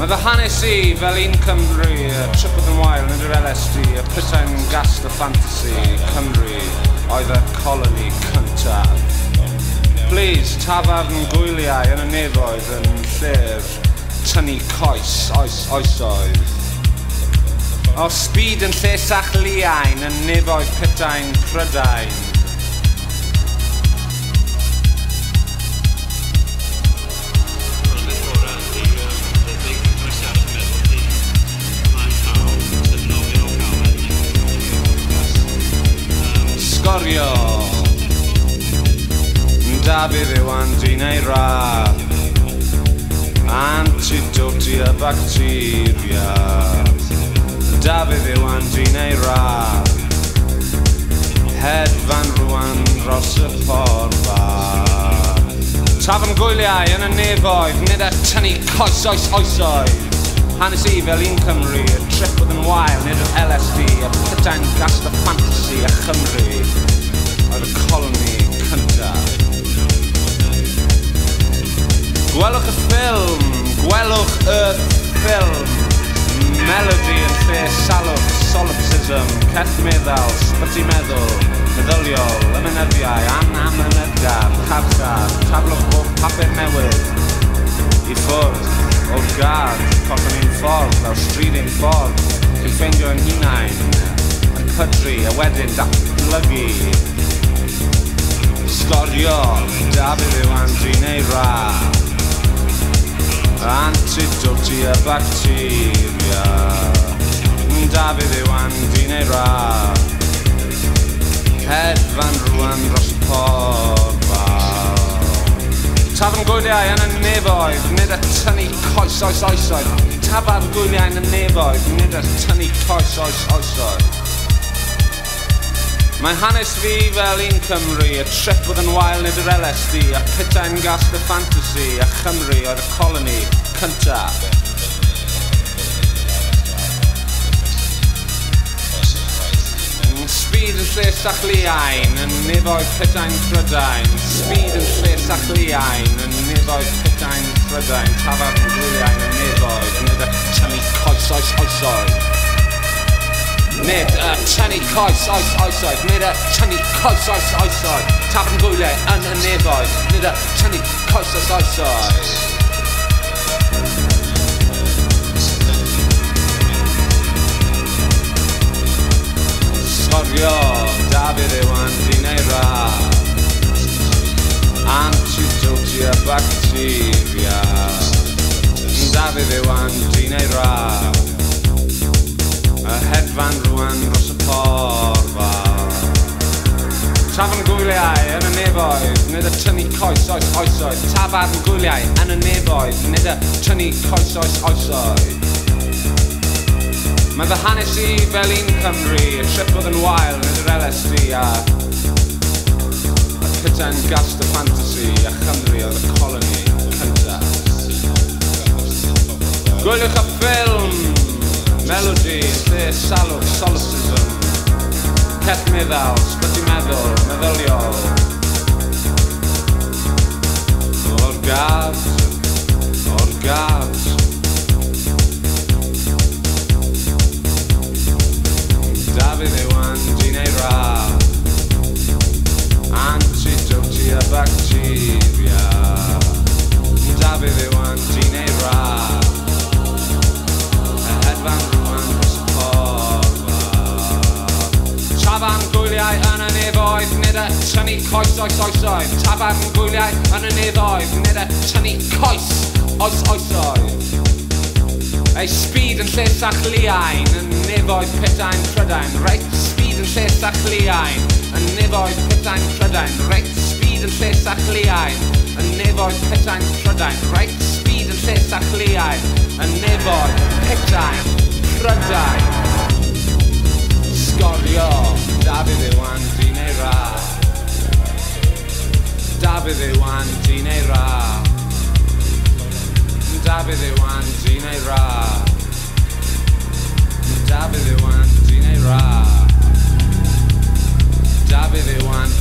Mae fy hanes I fel un Cymru, y Trydydd yn Wael yn yr LSD, y Prydain Gast y Fantasy, Cymru, oedd y coloni cyntaf. Please, tafarn gwyliau yn y nefoedd yn lle'r tynnu coes, oesoedd. O speed yn lle sachliain yn nefoedd Prydain Prydain. Sgorio Dafydd Iwan Dyn Eira, antidote y bacteria. Dafydd Iwan Dyn Eira, hedfan rwan dros y ffordd. Tafon gwyliau yn y nefoedd, nid y tynnu coes oesoedd. Hanes I fel un Cymru, y Trydydd yn Wael, nid yr LSD, y Prydain Gast y Fantasy, y Chymru, oedd y coloni cyntaf. Gwelwch y ffilm, melody yn lle salwch, solipsism, ceth meddal, sbyty meddwl, meddyliol, ymynyddiau, anamynydgar, carchar, taflwch bob papur newydd, I ffwrdd, o'r gad, cochon i'n ffordd, lawr stryd i'n ffordd, yn ffeindio yn hunain, yn pydru, a wedyn datblygu. Sgorio Dafydd Iwan Dyn Eira, antidote y bacteria. Dafydd Iwan Dyn Eira, hedfan rwan dros y ffordd. Tafan gwyliau yn y nefoedd, nid y tynnu coes oesoedd. Tafan gwyliau yn y nefoedd, nid y tynnu coes oesoedd. Mae hanes fi fel un Cymru, y Trydydd yn Wael nid yr LSD, y Prydain Gast y Fantasy, a Chymru oedd y coloni cyntaf. Speed yn lle sachliain, yn nefoedd Prydain Prydain. Speed yn lle sachliain, yn nefoedd Prydain Prydain. Tafarn gwyliau yn y nefoedd, nid y tynnu coes oesoedd. Nid y tynnu coes oesoedd, nid y tynnu coes oesoedd. Tafarn gwyliau yn y nefoedd, nid y tynnu coes oesoedd. Sgorio Dafydd Iwan Dyn Eira, antidote y bacteria. Dafydd Iwan Dyn Eira, y hedfan rwan dros y ffordd. Tafan gwyliau yn y nefoedd, nid y tynnu coes oesoedd. Tafarn gwyliau yn y nefoedd, nid y tynnu coes oesoedd. Mae fy hanes I fel un Cymru, y Trydydd yn Wael nid yr LSD, a Prydain Gast y Fantasy, a Chymru oedd y coloni cyntaf. Gwylwch y ffilm, melody, lle salwch, solipsism, ceth meddal, sbyty meddwl, meddyliol. O'r gad. Dafydd Iwan Dyn Eira, antidote y bacteria. Dafydd Iwan Dyn Eira, y hedfan rwan dros y ffordd. Tafan gwyliau yn y tynnu coes oes oesoedd, tafarn gwyliau yn y nefoedd, nid y tynnu coes oes oesoedd. Ei speed yn lle sachliain, yn nefoedd Prydain, Prydain, reit speed yn lle sachliain, yn nefoedd Prydain, Prydain, reit speed yn lle sachliain, yn nefoedd Prydain, Prydain, reit speed yn lle sachliain, yn nefoedd Prydain, Prydain. Sgorio Dafydd Iwan Dyn Eira, Dafydd Iwan Dyn Eira, Dafydd Iwan Dyn Eira, Dafydd Iwan Dyn Eira, Dafydd Iwan